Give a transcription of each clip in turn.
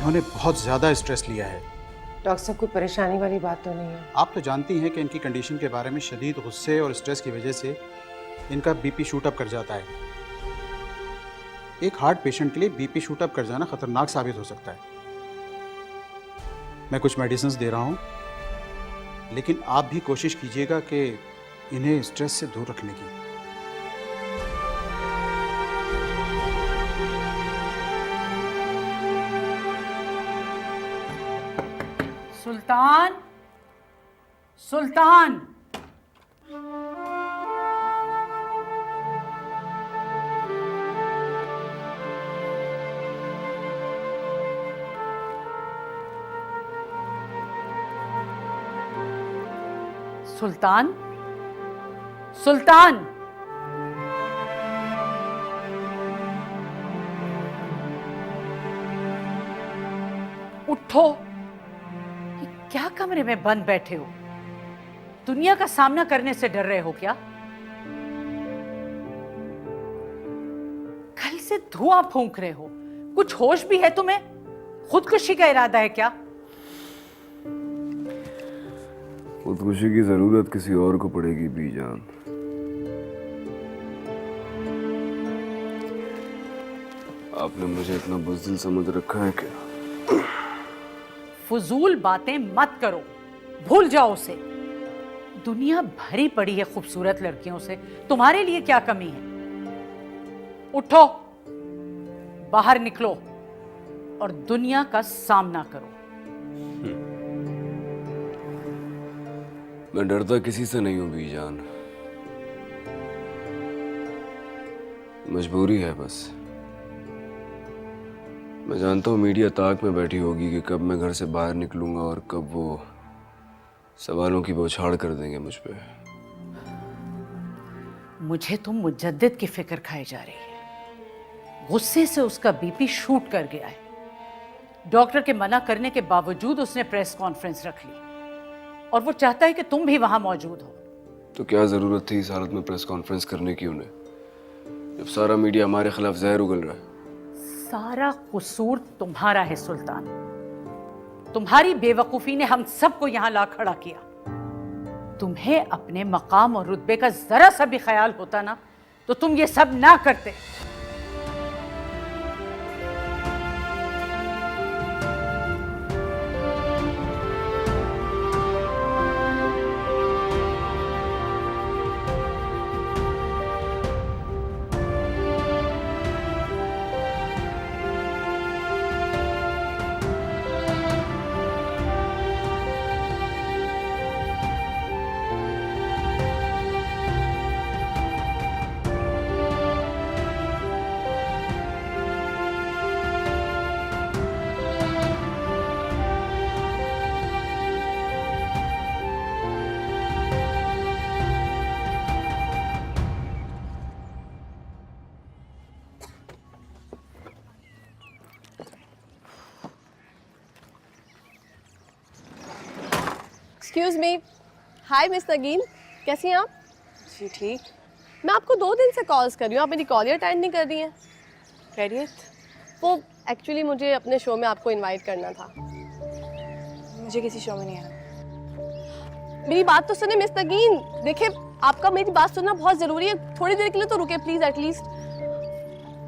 इन्होंने बहुत ज़्यादा स्ट्रेस लिया है। डॉक्टर साहब कोई परेशानी वाली बात तो नहीं है? आप तो जानती हैं कि इनकी कंडीशन के बारे में शदीद गुस्से और स्ट्रेस की वजह से इनका बीपी शूट अप कर जाता है। एक हार्ट पेशेंट के लिए बीपी शूट अप कर जाना खतरनाक साबित हो सकता है। मैं कुछ मेडिसिन दे रहा हूँ, लेकिन आप भी कोशिश कीजिएगा कि इन्हें स्ट्रेस से दूर रखने की। सुल्तान, सुल्तान, सुल्तान, सुल्तान, उठो। ये क्या कमरे में बंद बैठे हो? दुनिया का सामना करने से डर रहे हो क्या? कल से धुआं फूंक रहे हो, कुछ होश भी है तुम्हें? खुदकुशी का इरादा है क्या? खुदकुशी की जरूरत किसी और को पड़ेगी बीजान। आपने मुझे इतना बुज़दिल समझ रखा है क्या? फजूल बातें मत करो, भूल जाओ उसे। दुनिया भरी पड़ी है खूबसूरत लड़कियों से, तुम्हारे लिए क्या कमी है? उठो, बाहर निकलो और दुनिया का सामना करो। मैं डरता किसी से नहीं हूं बीजान, मजबूरी है बस। मैं जानता हूँ मीडिया ताक में बैठी होगी कि कब मैं घर से बाहर निकलूंगा और कब वो सवालों की बौछार कर देंगे मुझ पे। मुझे तो मुजद्दिद की फिक्र खाई जा रही है। गुस्से से उसका बीपी शूट कर गया है। डॉक्टर के मना करने के बावजूद उसने प्रेस कॉन्फ्रेंस रख ली और वो चाहता है कि तुम भी वहां मौजूद हो। तो क्या जरूरत थी इस हालत में प्रेस कॉन्फ्रेंस करने की उन्हें, जब सारा मीडिया हमारे खिलाफ जहर उगल रहा है? सारा कसूर तुम्हारा है सुल्तान। तुम्हारी बेवकूफी ने हम सबको यहां ला खड़ा किया। तुम्हें अपने मकाम और रुतबे का जरा सा भी ख्याल होता ना, तो तुम ये सब ना करते। Excuse me. हाय मिस नगीन, कैसी हैं आप? जी ठीक। मैं आपको 2 दिन से कॉल्स कर रही हूँ, आप मेरी कॉल ही अटेंड नहीं कर रही हैं। खैरियत? वो एक्चुअली मुझे अपने शो में आपको इनवाइट करना था। मुझे किसी शो में नहीं आना। मेरी बात तो सुने मिस नगीन। देखिए, आपका मेरी बात सुनना बहुत ज़रूरी है। थोड़ी देर के लिए तो रुके प्लीज़ एटलीस्ट।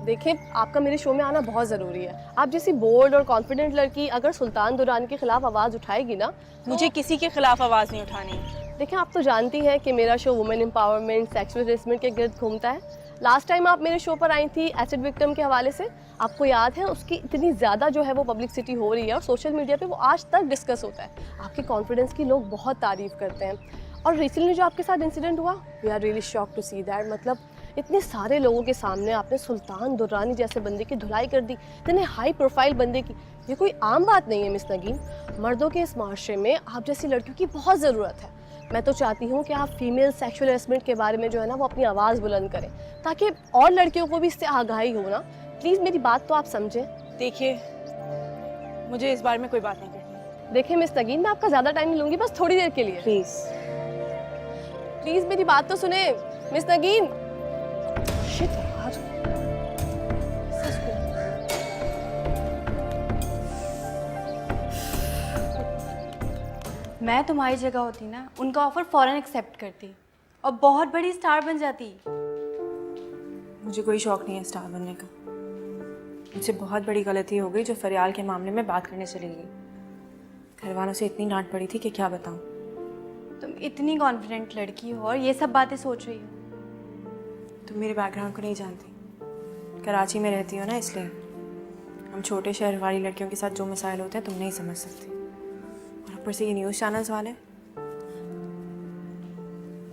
देखिए, आपका मेरे शो में आना बहुत ज़रूरी है। आप जैसी बोल्ड और कॉन्फिडेंट लड़की अगर सुल्तान दुरानी के खिलाफ आवाज़ उठाएगी ना, मुझे किसी के खिलाफ आवाज़ नहीं उठानी। देखिए, आप तो जानती हैं कि मेरा show women empowerment, sexual harassment के गिर्द घूमता है। लास्ट टाइम आप मेरे शो पर आई थी एसिड विक्टिम के हवाले से, आपको याद है? उसकी इतनी ज़्यादा जो है वो पब्लिसिटी हो रही है और सोशल मीडिया पे वो आज तक डिस्कस होता है। आपके कॉन्फिडेंस की लोग बहुत तारीफ़ करते हैं। और रिसेंटली जो आपके साथ इंसिडेंट हुआ, we are really shocked to see that. मतलब इतने सारे लोगों के सामने आपने सुल्तान दुर्रानी जैसे बंदे की धुलाई कर दी, इतने हाई प्रोफाइल बंदे की। ये कोई आम बात नहीं है मिस नगीन। मर्दों के इस माशरे में आप जैसी लड़कियों की बहुत ज़रूरत है। मैं तो चाहती हूँ कि आप फीमेल सेक्सुअल हरेसमेंट के बारे में जो है ना वो अपनी आवाज़ बुलंद करें, ताकि और लड़कियों को भी इससे आगाही हो ना। प्लीज़ मेरी बात तो आप समझें। देखिए, मुझे इस बारे में कोई बात नहीं करनी। देखिए मिस नगीन, मैं आपका ज़्यादा टाइम नहीं लूँगी, बस थोड़ी देर के लिए। प्लीज़ प्लीज़ मेरी बात तो सुने मिस नगीन। शिट यार, सच में। मैं तुम्हारी जगह होती ना, उनका ऑफर फ़ौरन एक्सेप्ट करती और बहुत बड़ी स्टार बन जाती। मुझे कोई शौक नहीं है स्टार बनने का। मुझसे बहुत बड़ी गलती हो गई जो फरियाल के मामले में बात करने चली गई। घर वालों से इतनी डांट पड़ी थी कि क्या बताऊं। तुम इतनी कॉन्फिडेंट लड़की हो और ये सब बातें सोच रही हो। तुम मेरे बैकग्राउंड को नहीं जानती। कराची में रहती हो ना, इसलिए हम छोटे शहर वाली लड़कियों के साथ जो मसाइल होते हैं तुम नहीं समझ सकती। और ऊपर से ये न्यूज़ चैनल्स वाले,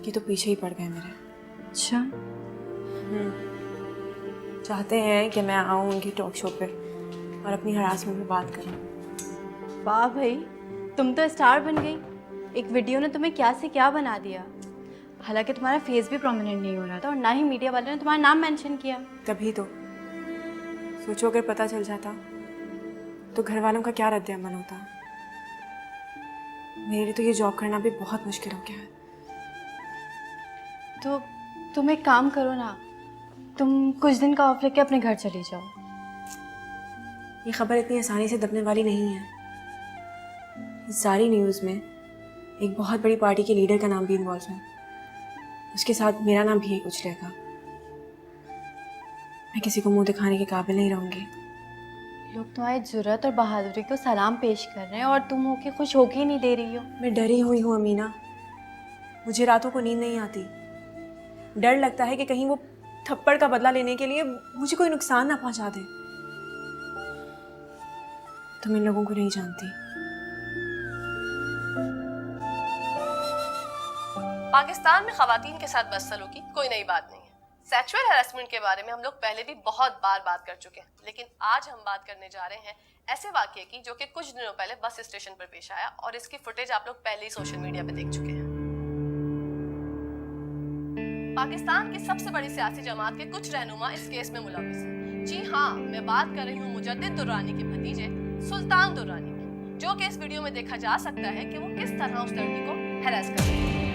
ये तो पीछे ही पड़ गए मेरे। अच्छा। चाहते हैं कि मैं आऊँ उनकी टॉक शो पे और अपनी हरासमेंट पे बात करूँ। वाह भाई, तुम तो स्टार बन गई। एक वीडियो ने तुम्हें क्या से क्या बना दिया। हालांकि तुम्हारा फेस भी प्रोमिनेंट नहीं हो रहा था और ना ही मीडिया वालों ने तुम्हारा नाम मेंशन किया। तभी तो सोचो, अगर पता चल जाता तो घर वालों का क्या रद्द अमल होता। मेरे लिए तो ये जॉब करना भी बहुत मुश्किल हो गया है। तो तुम एक काम करो ना, तुम कुछ दिन का ऑफ लेके अपने घर चली जाओ। ये खबर इतनी आसानी से दबने वाली नहीं है। इस सारी न्यूज़ में एक बहुत बड़ी पार्टी के लीडर का नाम भी इन्वॉल्व है। उसके साथ मेरा नाम भी उछलेगा। मैं किसी को मुंह दिखाने के काबिल नहीं रहूंगी। लोग तुम्हारी जुर्रत और बहादुरी को सलाम पेश कर रहे हैं और तुम होके खुश होके ही नहीं दे रही हो। मैं डरी हुई हूँ अमीना। मुझे रातों को नींद नहीं आती। डर लगता है कि कहीं वो थप्पड़ का बदला लेने के लिए मुझे कोई नुकसान ना पहुंचा दे। तुम इन लोगों को नहीं जानती। पाकिस्तान में खवातीन के साथ बदसलूकी कोई नई बात नहीं है। सेक्सुअल हैरेसमेंट के बारे में हम लोग पहले भी बहुत बार बात कर चुके हैं, लेकिन आज हम बात करने जा रहे हैं ऐसे वाकये की जो कि कुछ दिनों पहले बस स्टेशन पर पेश आया और इसकी फुटेज आप लोग पहले ही सोशल मीडिया पे देख चुके हैं। पाकिस्तान की सबसे बड़ी सियासी जमात के कुछ रहनुमा इस केस में मुलविस हैं। जी हाँ, मैं बात कर रही हूँ मुजद्दिद दुर्रानी के भतीजे सुल्तान दुर्रानी की, जो कि इस वीडियो में देखा जा सकता है कि वो किस तरह उस लड़की को हैरेस कर रही है।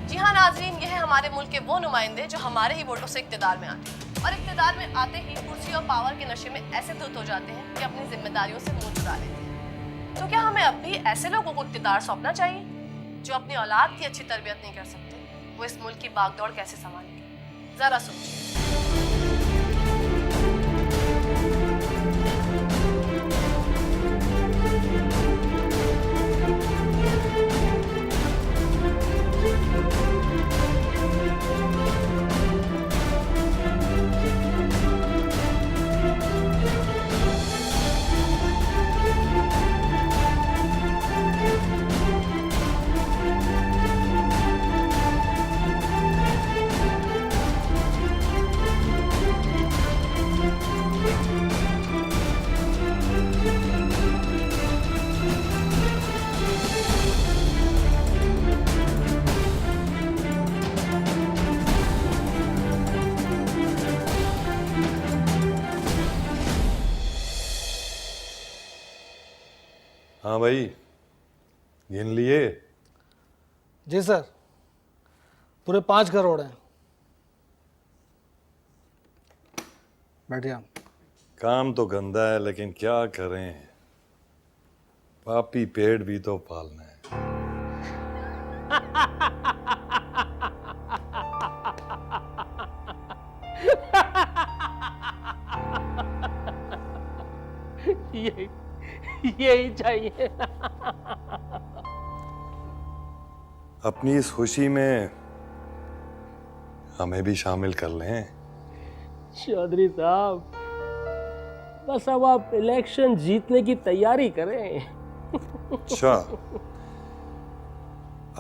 जी हाँ नाजरीन, ये है हमारे मुल्क के वो नुमाइंदे जो हमारे ही वोटों से इक्तिदार में आते हैं और इक्तिदार में आते ही कुर्सी और पावर के नशे में ऐसे धुत हो जाते हैं कि अपनी जिम्मेदारियों से मुंह चुरा लेते हैं। तो क्या हमें अब भी ऐसे लोगों को इक्तिदार सौंपना चाहिए जो अपनी औलाद की अच्छी तरबियत नहीं कर सकते? वो इस मुल्क की बागदौड़ कैसे संभालेंगे? जरा सोचिए। हाँ भाई, गिन लिए? जी सर, पूरे 5 करोड़ हैं। बैठिए। काम तो गंदा है, लेकिन क्या करें, पापी पेट भी तो पालना है। यही चाहिए। अपनी इस खुशी में हमें भी शामिल कर लें। चौधरी साहब, बस अब आप इलेक्शन जीतने की तैयारी करें। अच्छा,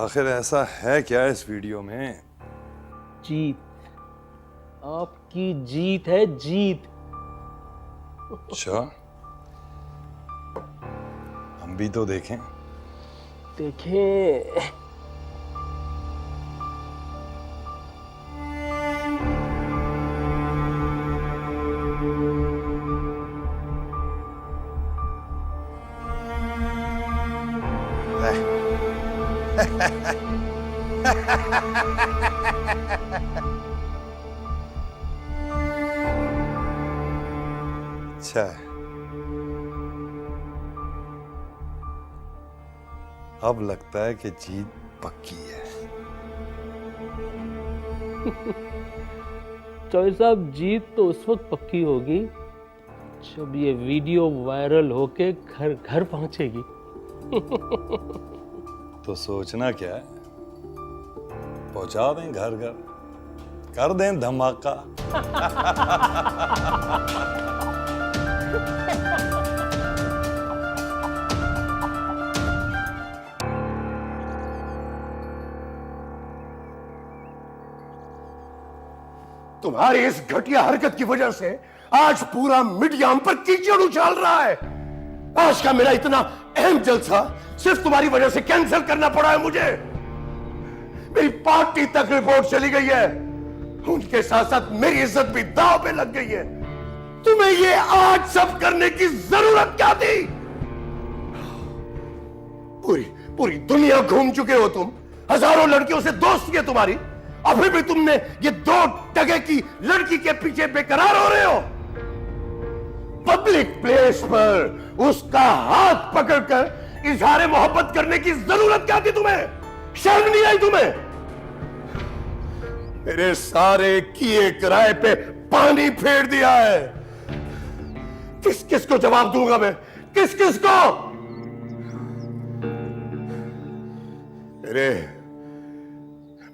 आखिर ऐसा है क्या इस वीडियो में? जीत, आपकी जीत है, जीत। अच्छा, हम भी तो देखें। देखें। अच्छा है, अब लगता है कि जीत पक्की है। चौधरी साहब, जीत तो उस वक्त पक्की होगी जब ये वीडियो वायरल होके घर घर पहुंचेगी। तो सोचना क्या है, पहुंचा दें घर घर, कर दें धमाका। तुम्हारी इस घटिया हरकत की वजह से आज पूरा मीडिया हम पर कीचड़ उछाल रहा है। आज का मेरा इतना अहम जलसा सिर्फ तुम्हारी वजह से कैंसिल करना पड़ा है मुझे। मेरी पार्टी तक रिपोर्ट चली गई है, उनके साथ साथ मेरी इज्जत भी दांव पे लग गई है। तुम्हें ये आज सब करने की जरूरत क्या थी? पूरी दुनिया घूम चुके हो तुम, हजारों लड़कियों से दोस्ती है तुम्हारी, अभी भी तुमने ये 2 टके की लड़की के पीछे बेकरार हो रहे हो। पब्लिक प्लेस पर उसका हाथ पकड़कर इजहार मोहब्बत करने की जरूरत क्या थी तुम्हें? शर्म नहीं आई तुम्हें? मेरे सारे किए किराए पे पानी फेर दिया है। किस किस को जवाब दूंगा मैं? किस किस को?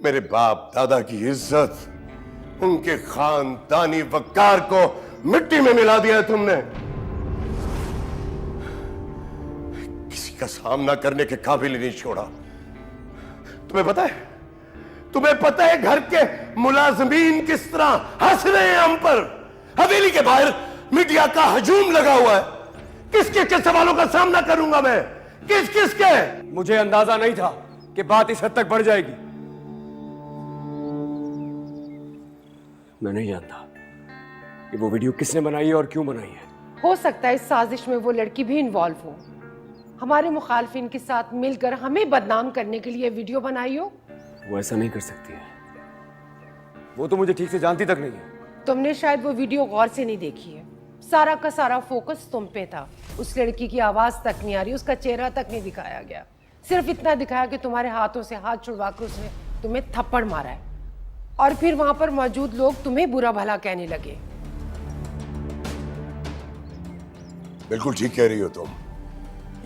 मेरे बाप दादा की इज्जत, उनके खानदानी वकार को मिट्टी में मिला दिया है तुमने। किसी का सामना करने के काबिल ही नहीं छोड़ा। तुम्हें पता है घर के मुलाजमीन किस तरह हंस रहे हैं हम पर? हवेली के बाहर मीडिया का हजूम लगा हुआ है। किस किस के सवालों का सामना करूंगा मैं? किस किस के? मुझे अंदाजा नहीं था कि बात इस हद तक बढ़ जाएगी। मैं नहीं जानता कि वो वीडियो किसने बनाई है और क्यों बनाई है। हो सकता है इस साजिश में वो लड़की भी इन्वॉल्व हो, हमारे मुखालफिन के साथ मिलकर हमें बदनाम करने के लिए वीडियो बनाई हो। वो ऐसा नहीं कर सकती है, वो तो मुझे ठीक से जानती तक नहीं है। तुमने शायद वो वीडियो गौर से नहीं देखी है। सारा का सारा फोकस तुम पे था। उस लड़की की आवाज तक नहीं आ रही, उसका चेहरा तक नहीं दिखाया गया। सिर्फ इतना दिखाया कि तुम्हारे हाथों से हाथ छुड़वा कर उसने तुम्हें थप्पड़ मारा है, और फिर वहां पर मौजूद लोग तुम्हें बुरा भला कहने लगे। बिल्कुल ठीक कह रही हो तुम।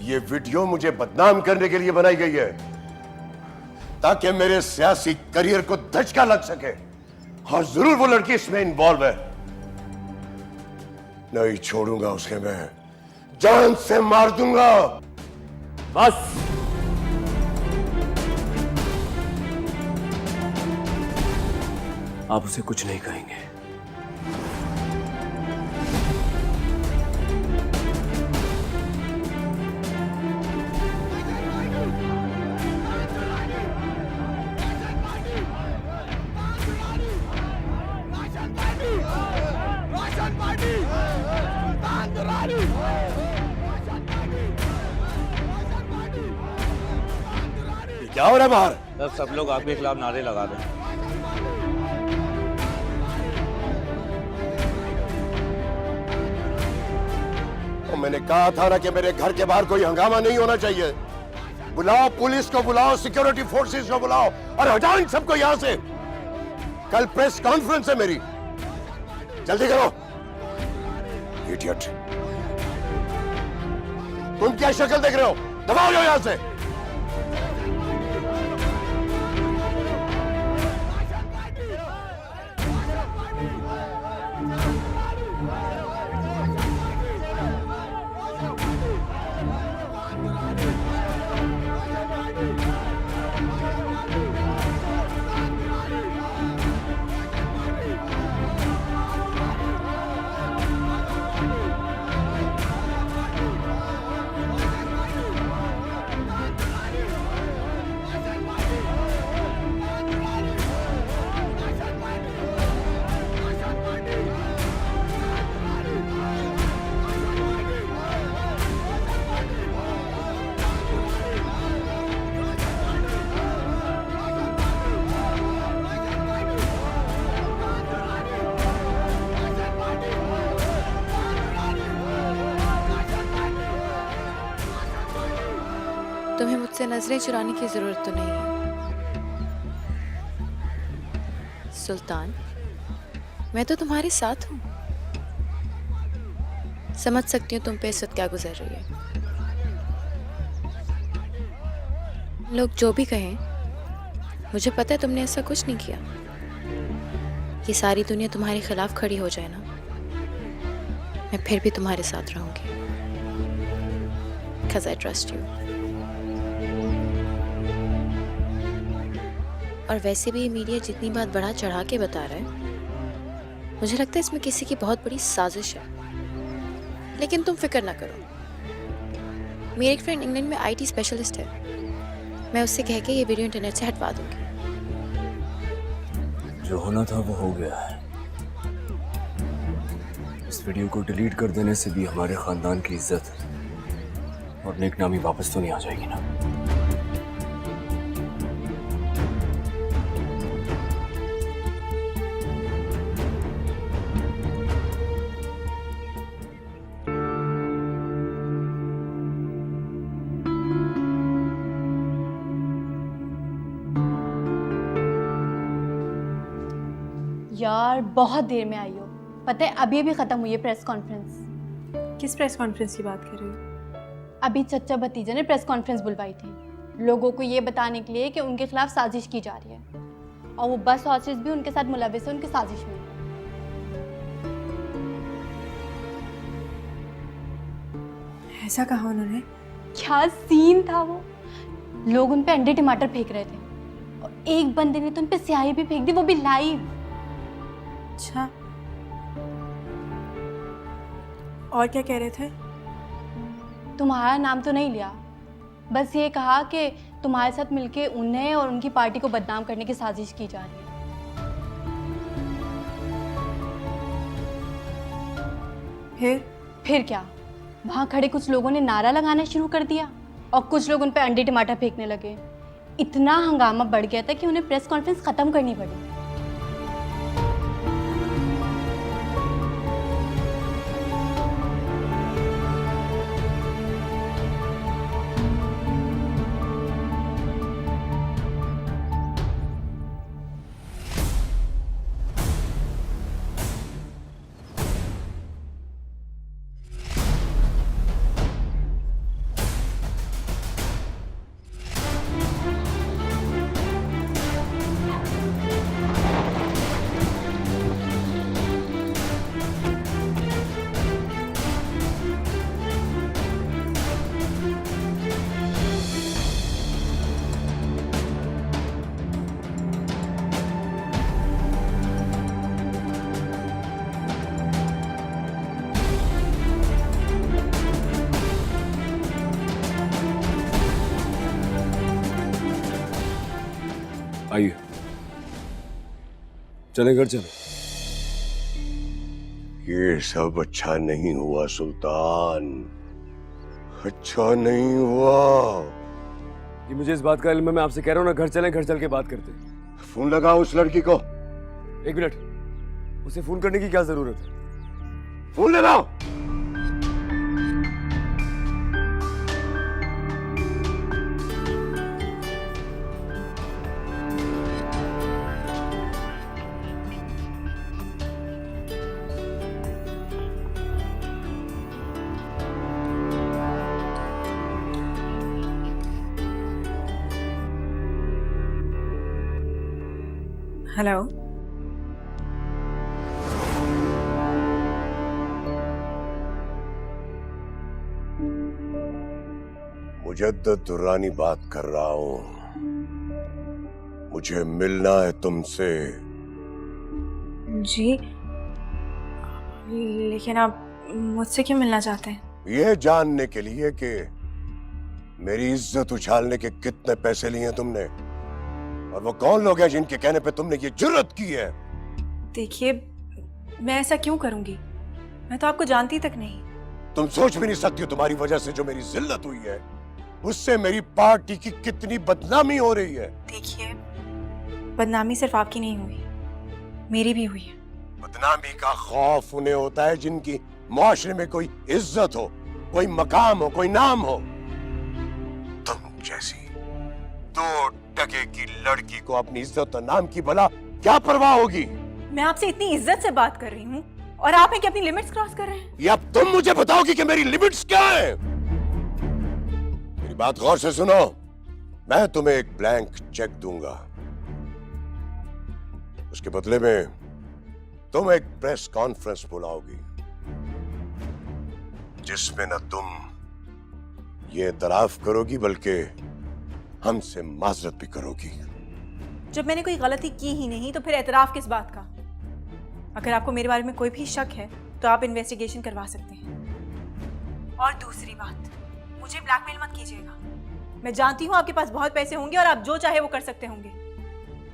ये वीडियो मुझे बदनाम करने के लिए बनाई गई है, ताकि मेरे सियासी करियर को धचका लग सके। और जरूर वो लड़की इसमें इन्वॉल्व है। नहीं छोड़ूंगा उसे, मैं जान से मार दूंगा। बस आप उसे कुछ नहीं कहेंगे। क्या हो रहा है बाहर? सब लोग आपके खिलाफ नारे लगा रहे हैं। तो मैंने कहा था ना कि मेरे घर के बाहर कोई हंगामा नहीं होना चाहिए। बुलाओ पुलिस को, बुलाओ सिक्योरिटी फोर्सेस को बुलाओ और हटाओ इन सबको यहां से। कल प्रेस कॉन्फ्रेंस है मेरी, जल्दी करो। इडियट, तुम क्या शक्ल देख रहे हो? दबाओ जाओ यहां से। तुम्हें मुझसे नजरें चुराने की जरूरत तो नहीं है सुल्तान, मैं तो तुम्हारे साथ हूँ। समझ सकती हूँ तुम पे इस वक्त क्या गुजर रही है। लोग जो भी कहें, मुझे पता है तुमने ऐसा कुछ नहीं किया। ये सारी दुनिया तुम्हारे खिलाफ खड़ी हो जाए ना, मैं फिर भी तुम्हारे साथ रहूंगी, because I trust you। और वैसे भी ये मीडिया जितनी बात बढ़ा चढ़ा के बता रहा है, मुझे लगता है इसमें किसी की बहुत बड़ी साजिश है। लेकिन तुम फिक्र ना करो, मेरी एक फ्रेंड इंग्लैंड में IT स्पेशलिस्ट है, मैं उससे कह के ये वीडियो इंटरनेट से हटवा दूंगी। जो होना था वो हो गया है। इस वीडियो को डिलीट कर देने से भी हमारे खानदान की इज्जत और नेकनामी वापस तो नहीं आ जाएगी ना। यार बहुत देर में आई हो, पता है अभी अभी खत्म हुई है प्रेस कॉन्फ्रेंस। किस प्रेस कॉन्फ्रेंस की बात कर रहे हो? अभी चच्चा भतीजा ने प्रेस कॉन्फ्रेंस बुलवाई थी लोगों को ये बताने के लिए कि उनके खिलाफ साजिश की जा रही है, और वो बस हॉसेस भी उनके साथ मुलविस है उनकी साजिश में। ऐसा कहा उन्होंने? क्या सीन था वो, लोग उन पे अंडे टमाटर फेंक रहे थे और एक बंदे ने तो उन पे स्याही भी फेंक दी, वो भी लाइव। अच्छा, और क्या कह रहे थे? तुम्हारा नाम तो नहीं लिया, बस ये कहा कि तुम्हारे साथ मिलके उन्हें और उनकी पार्टी को बदनाम करने की साजिश की जा रही है। फिर क्या, वहां खड़े कुछ लोगों ने नारा लगाना शुरू कर दिया और कुछ लोग उन पे अंडे टमाटर फेंकने लगे। इतना हंगामा बढ़ गया था कि उन्हें प्रेस कॉन्फ्रेंस खत्म करनी पड़ी। आइए चले घर चले। ये सब अच्छा नहीं हुआ सुल्तान, अच्छा नहीं हुआ। ये मुझे इस बात का इल्म है, मैं आपसे कह रहा हूँ ना, घर चले, घर चल के बात करते हैं। फोन लगाओ उस लड़की को। 1 मिनट, उसे फोन करने की क्या जरूरत है? फोन लगाओ। हेलो, मुजद्दद दुर्रानी बात कर रहा हूं, मुझे मिलना है तुमसे। जी, लेकिन आप मुझसे क्यों मिलना चाहते हैं? ये जानने के लिए कि मेरी इज्जत उछालने के कितने पैसे लिए तुमने, और वो कौन लोग हैं जिनके कहने पे तुमने ये जुर्रत की है। देखिए, मैं ऐसा क्यों करूंगी? मैं तो आपको जानती तक नहीं। तुम सोच भी नहीं सकती हो तुम्हारी वजह से जो मेरी जिल्लत हुई है, उससे मेरी पार्टी की कितनी बदनामी हो रही है। देखिए, बदनामी सिर्फ आपकी नहीं हुई, मेरी भी हुई है। बदनामी का खौफ उन्हें होता है जिनकी माशरे में कोई इज्जत हो, कोई मकाम हो, कोई नाम हो। तुम जैसी 2 टके की लड़की को अपनी इज्जत और नाम की भला क्या परवाह होगी? मैं आपसे इतनी इज्जत से बात कर रही हूँ और आप हैं कि अपनी लिमिट्स क्रॉस कर रहे हैं। ये अब तुम मुझे बताओगी कि मेरी लिमिट्स क्या है? मेरी बात गौर से सुनो। मैं तुम्हें एक ब्लैंक चेक दूंगा, उसके बदले में तुम एक प्रेस कॉन्फ्रेंस बुलाओगी जिसमें न तुम ये इतराफ करोगी बल्कि हमसे माजरत भी करोगी। जब मैंने कोई गलती की ही नहीं तो फिर एतराफ किस बात का? अगर आपको मेरे बारे में कोई भी शक है तो आप इन्वेस्टिगेशन करवा सकते हैं। और दूसरी बात, मुझे ब्लैकमेल मत कीजिएगा। मैं जानती हूँ आपके पास बहुत पैसे होंगे और आप जो चाहे वो कर सकते होंगे,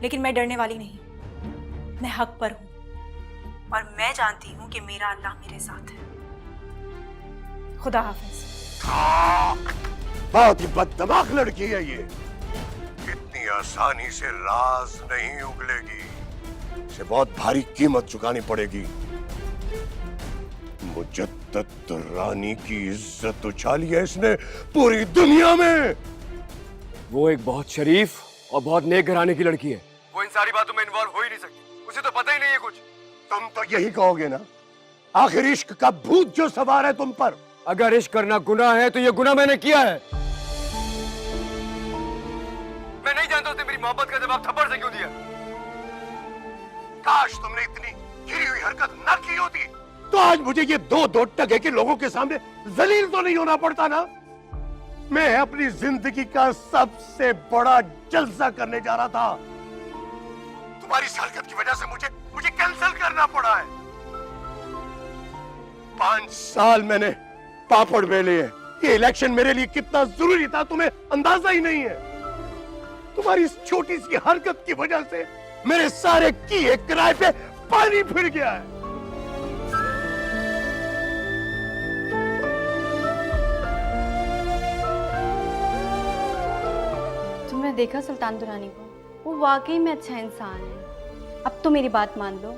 लेकिन मैं डरने वाली नहीं। मैं हक पर हूँ और मैं जानती हूँ कि मेरा अल्लाह मेरे साथ है। खुदा हाफिज। बहुत ही बददिमाग लड़की है ये। इतनी आसानी से राज नहीं उगलेगी, इसे बहुत भारी कीमत चुकानी पड़ेगी। मुजद्दद रानी की इज्जत उछाली है इसने पूरी दुनिया में। वो एक बहुत शरीफ और बहुत नेक घराने की लड़की है। वो इन सारी बातों में इन्वॉल्व हो ही नहीं सकती, उसे तो पता ही नहीं है कुछ। तुम तो यही कहोगे ना, आखिर इश्क का भूत जो सवार है तुम पर। अगर इश्क करना गुनाह है तो ये गुनाह मैंने किया है। मैं नहीं जानता उसने मेरी मोहब्बत का जवाब थप्पड़ से क्यों दिया। काश तुमने इतनी गिरी हुई हरकत न की होती तो आज मुझे ये 2 टके के लोगों के सामने जलील तो नहीं होना पड़ता ना। मैं अपनी जिंदगी का सबसे बड़ा जलसा करने जा रहा था, तुम्हारी इस हरकत की वजह से मुझे कैंसिल करना पड़ा है। 5 साल मैंने पापड़ बेले हैं। ये इलेक्शन मेरे लिए कितना जरूरी था तुम्हें अंदाजा ही नहीं है। तुम्हारी इस छोटी सी हरकत की वजह से मेरे सारे किए किराए पे पानी फिर गया है। तुमने देखा सुल्तान दुरानी को? वो वाकई में अच्छा इंसान है। अब तो मेरी बात मान लो,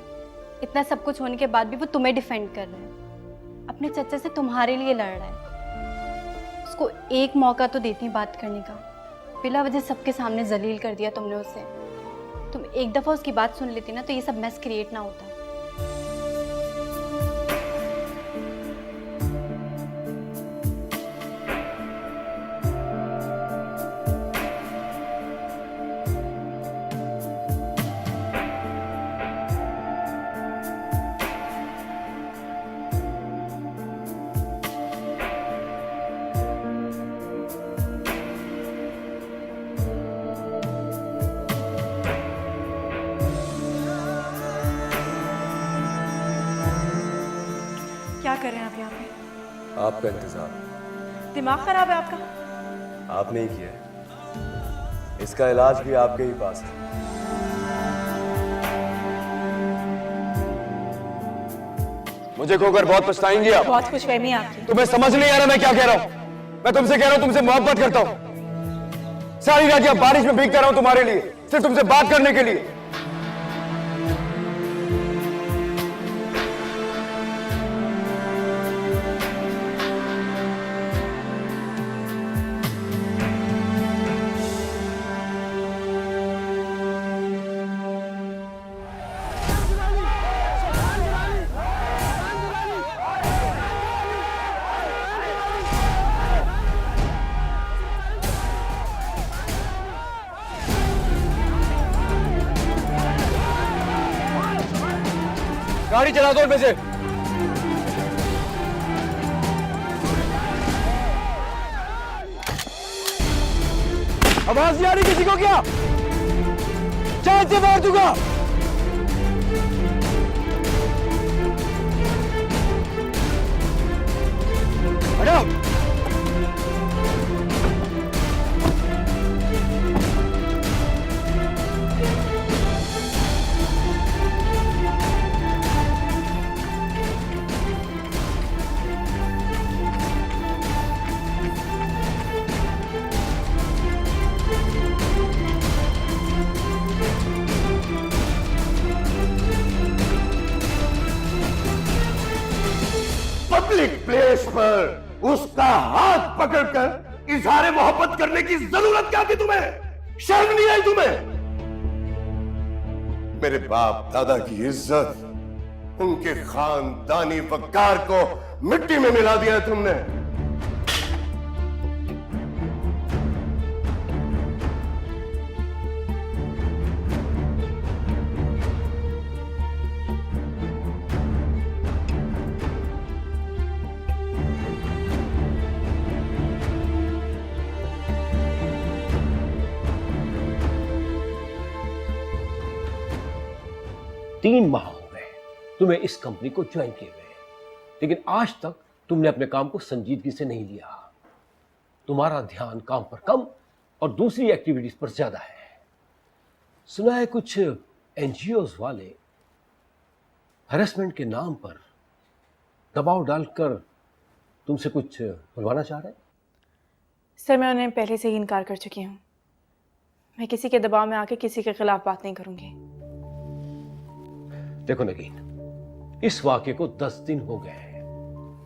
इतना सब कुछ होने के बाद भी वो तुम्हें डिफेंड कर रहा है, अपने चच्चे से तुम्हारे लिए लड़ रहा है। उसको एक मौका तो देती बात करने का, बिला वजह सबके सामने जलील कर दिया तुमने उसे। तुम एक दफ़ा उसकी बात सुन लेती ना तो ये सब मैस क्रिएट ना होता। क्या कर रहे हैं आप यहाँ पे? आपका इंतजार। दिमाग खराब है आपका? आपने ही किया है, इसका इलाज भी आपके ही पास है। मुझे खोकर बहुत पछताएंगी आप। बहुत खुशफहमी है आपकी। तुम्हें समझ नहीं आ रहा मैं क्या कह रहा हूँ। मैं तुमसे कह रहा हूँ, तुमसे मोहब्बत करता हूँ। सारी रात यहां बारिश में भीगता रहा हूं तुम्हारे लिए, सिर्फ तुमसे बात करने के लिए। गाड़ी चला दो इनमें से। आवाज नहीं आ रही किसी को क्या? चांद से मार दूंगा। हटाओ। पब्लिक प्लेस पर उसका इजहार मोहब्बत करने की जरूरत क्या थी तुम्हें? शर्म नहीं आई तुम्हें? मेरे बाप दादा की इज्जत, उनके खानदानी वकार को मिट्टी में मिला दिया है तुमने। तीन माह हो गए तुम्हें इस कंपनी को ज्वाइन किए हुए, लेकिन आज तक तुमने अपने काम को संजीदगी से नहीं लिया। तुम्हारा ध्यान काम पर कम और दूसरी एक्टिविटीज पर ज्यादा है। सुना है कुछ एनजीओज वाले हैरेसमेंट के नाम पर दबाव डालकर तुमसे कुछ बुलवाना चाह रहे हैं। सर, मैं उन्हें पहले से ही इनकार कर चुकी हूँ। मैं किसी के दबाव में आके किसी के खिलाफ बात नहीं करूंगी। देखो नगीन, इस वाक़े को 10 दिन हो गए हैं,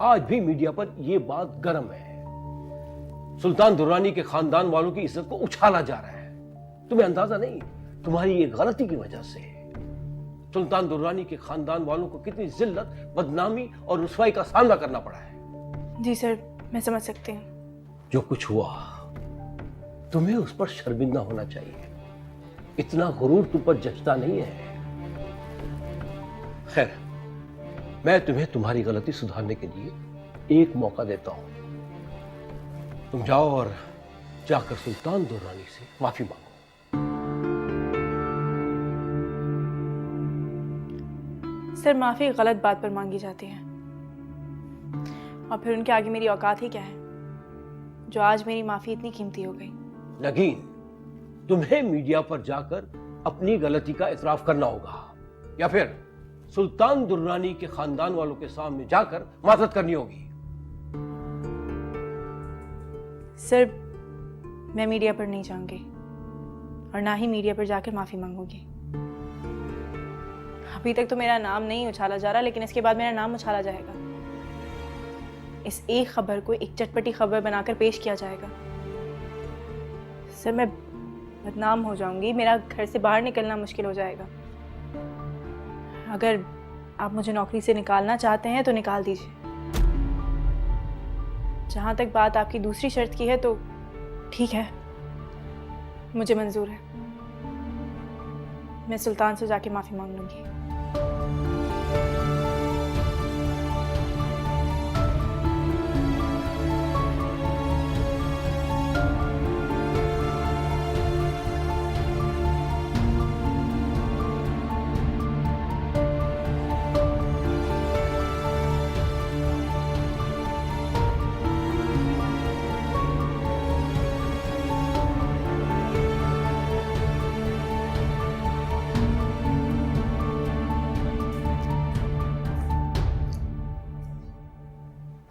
आज भी मीडिया पर यह बात गर्म है। सुल्तान दुर्रानी के खानदान वालों की इज्जत को उछाला जा रहा है। तुम्हें अंदाजा नहीं, तुम्हारी ये गलती की वजह से सुल्तान दुर्रानी के खानदान वालों को कितनी जिल्लत, बदनामी और रुसवाई का सामना करना पड़ा है। जी सर, मैं समझ सकती हूँ। जो कुछ हुआ तुम्हें उस पर शर्मिंदा होना चाहिए। इतना गुरूर तुम पर जचता नहीं है। खैर, मैं तुम्हें तुम्हारी गलती सुधारने के लिए एक मौका देता हूं। तुम जाओ और जाकर सुल्तान दुर्रानी से माफी मांगो। सर, माफी गलत बात पर मांगी जाती है और फिर उनके आगे मेरी औकात ही क्या है जो आज मेरी माफी इतनी कीमती हो गई। नगीन, तुम्हें मीडिया पर जाकर अपनी गलती का इतराफ करना होगा या फिर सुल्तान दुर्रानी के खानदान वालों के सामने जाकर माजरत करनी होगी। सर, मैं मीडिया पर नहीं जाऊंगी और ना ही मीडिया पर जाकर माफी मांगूंगी। अभी तक तो मेरा नाम नहीं उछाला जा रहा, लेकिन इसके बाद मेरा नाम उछाला जाएगा। इस एक खबर को एक चटपटी खबर बनाकर पेश किया जाएगा। सर, मैं बदनाम हो जाऊंगी, मेरा घर से बाहर निकलना मुश्किल हो जाएगा। अगर आप मुझे नौकरी से निकालना चाहते हैं तो निकाल दीजिए। जहाँ तक बात आपकी दूसरी शर्त की है तो ठीक है, मुझे मंजूर है। मैं सुल्तान से जाके माफ़ी मांग लूँगी।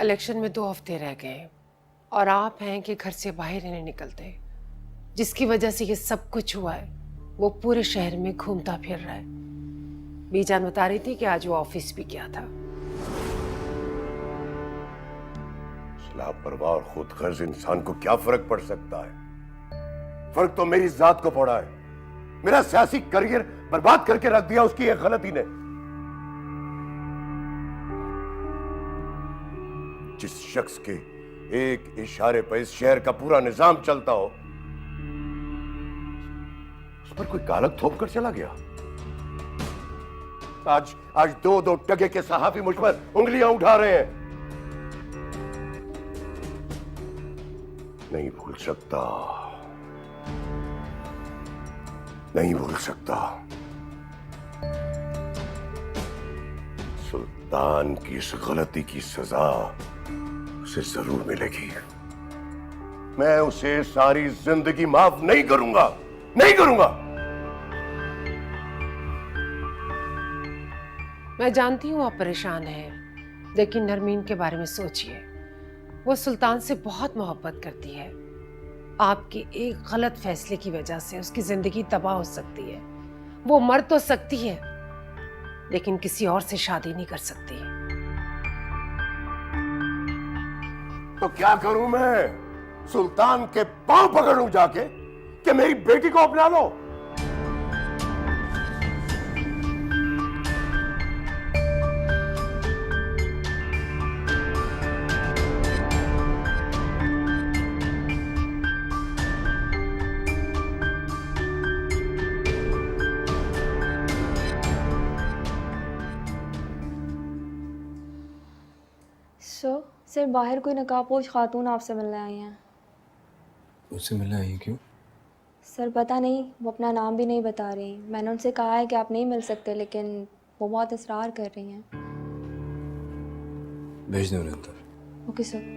इलेक्शन में 2 हफ्ते रह गए और आप हैं कि घर से बाहर ही नहीं निकलते, जिसकी वजह से ये सब कुछ हुआ है। वो पूरे शहर में घूमता फिर रहा है। बीजान बता रही थी कि आज वो ऑफिस भी गया था। लापरवाह और खुदगर्ज इंसान को क्या फर्क पड़ सकता है? फर्क तो मेरी जात को पड़ा है। मेरा सियासी करियर बर्बाद करके रख दिया उसकी एक गलती ने। जिस शख्स के एक इशारे पर इस शहर का पूरा निजाम चलता हो, उस पर कोई गालक थोप कर चला गया। आज 2-2 टके के सहाफी मुझ पर उंगलियां उठा रहे हैं। नहीं भूल सकता, नहीं भूल सकता। सुल्तान की इस गलती की सजा उसे जरूर मिलेगी। मैं उसे सारी जिंदगी माफ नहीं करूंगा, नहीं करूंगा। मैं जानती हूँ आप परेशान हैं, लेकिन नरमीन के बारे में सोचिए। वो सुल्तान से बहुत मोहब्बत करती है। आपके एक गलत फैसले की वजह से उसकी जिंदगी तबाह हो सकती है। वो मर तो सकती है, लेकिन किसी और से शादी नहीं कर सकती है। तो क्या करूं मैं? सुल्तान के पांव पकड़ लूं जाके कि मेरी बेटी को अपना लो। सर बाहर कोई नकाबपोश खातून आपसे मिलने आई हैं। मुझसे मिलने आई क्यों? सर पता नहीं, वो अपना नाम भी नहीं बता रही। मैंने उनसे कहा है कि आप नहीं मिल सकते, लेकिन वो बहुत इसरार कर रही हैं। भेज दो उन्हें अंदर। Okay sir.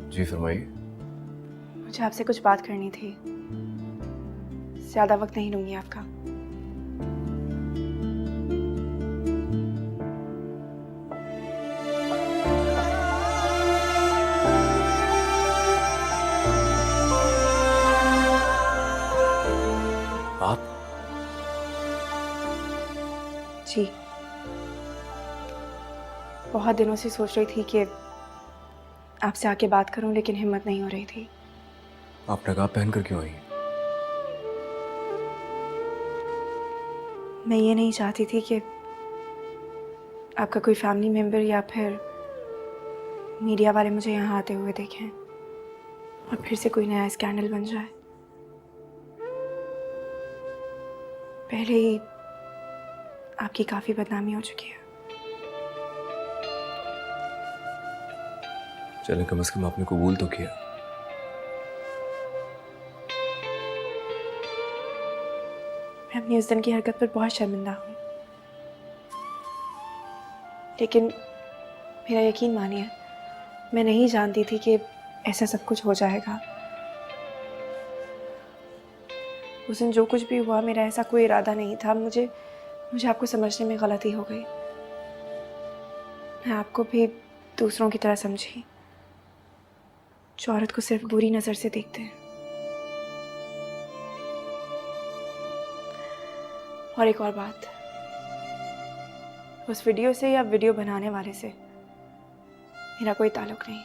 जी फरमाइए। मुझे आपसे कुछ बात करनी थी, ज़्यादा वक्त नहीं लूँगी आपका। आप? जी, बहुत दिनों से सोच रही थी कि आपसे आके बात करूं, लेकिन हिम्मत नहीं हो रही थी। आप नकाब पहनकर क्यों आई? मैं ये नहीं चाहती थी कि आपका कोई फैमिली मेम्बर या फिर मीडिया वाले मुझे यहाँ आते हुए देखें और फिर से कोई नया स्कैंडल बन जाए। पहले ही आपकी काफ़ी बदनामी हो चुकी है। चलें, कम से कम आपने कबूल तो किया। मैं अपनी उस दिन की हरकत पर बहुत शर्मिंदा हूँ, लेकिन मेरा यकीन मानिए, मैं नहीं जानती थी कि ऐसा सब कुछ हो जाएगा। उस दिन जो कुछ भी हुआ, मेरा ऐसा कोई इरादा नहीं था। मुझे आपको समझने में गलती हो गई। मैं आपको भी दूसरों की तरह समझी, जो औरत को सिर्फ बुरी नज़र से देखते हैं। और एक और बात, उस वीडियो से या वीडियो बनाने वाले से मेरा कोई ताल्लुक नहीं।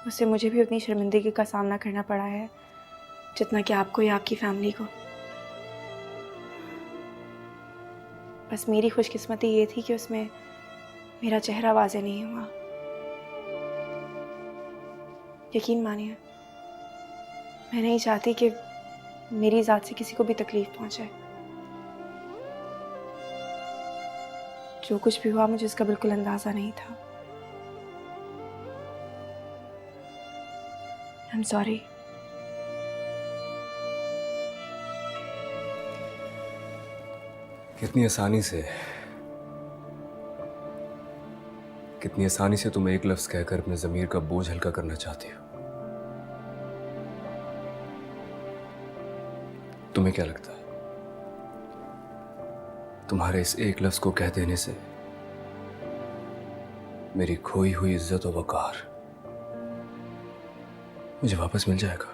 उससे मुझे भी उतनी शर्मिंदगी का सामना करना पड़ा है जितना कि आपको या आपकी फैमिली को। बस मेरी खुशकिस्मती ये थी कि उसमें मेरा चेहरा वाज़ेह नहीं हुआ। यकीन मानिए, मैं नहीं चाहती कि मेरी ज़ात से किसी को भी तकलीफ पहुंचे। जो कुछ भी हुआ, मुझे इसका बिल्कुल अंदाज़ा नहीं था। I am sorry. कितनी आसानी से तुम एक लफ्ज कहकर अपने ज़मीर का बोझ हल्का करना चाहती हो। तुम्हें क्या लगता है, तुम्हारे इस एक लफ्ज को कह देने से मेरी खोई हुई इज्जत और वकार मुझे वापस मिल जाएगा?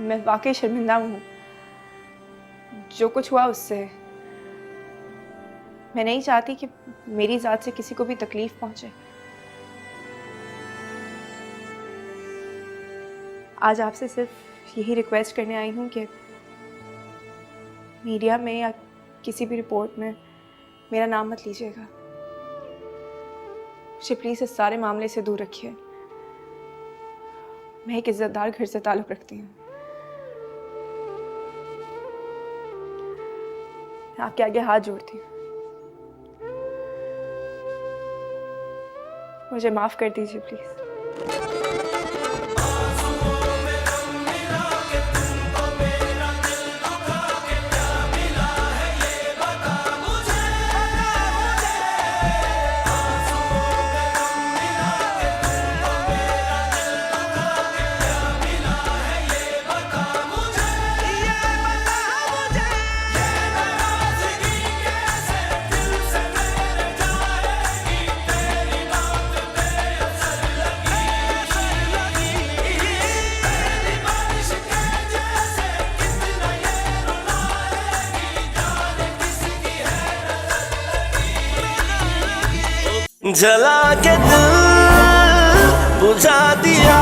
मैं वाकई शर्मिंदा हूँ जो कुछ हुआ उससे। मैं नहीं चाहती कि मेरी ज़ात से किसी को भी तकलीफ पहुंचे। आज आपसे सिर्फ यही रिक्वेस्ट करने आई हूँ कि मीडिया में या किसी भी रिपोर्ट में मेरा नाम मत लीजिएगा। मुझे प्लीज़ इस सारे मामले से दूर रखिए। मैं एक इज्जतदार घर से ताल्लुक़ रखती हूँ। मैं आपके आगे हाथ जोड़ती हूँ, मुझे माफ़ कर दीजिए प्लीज़। जला के दिल बुझा दिया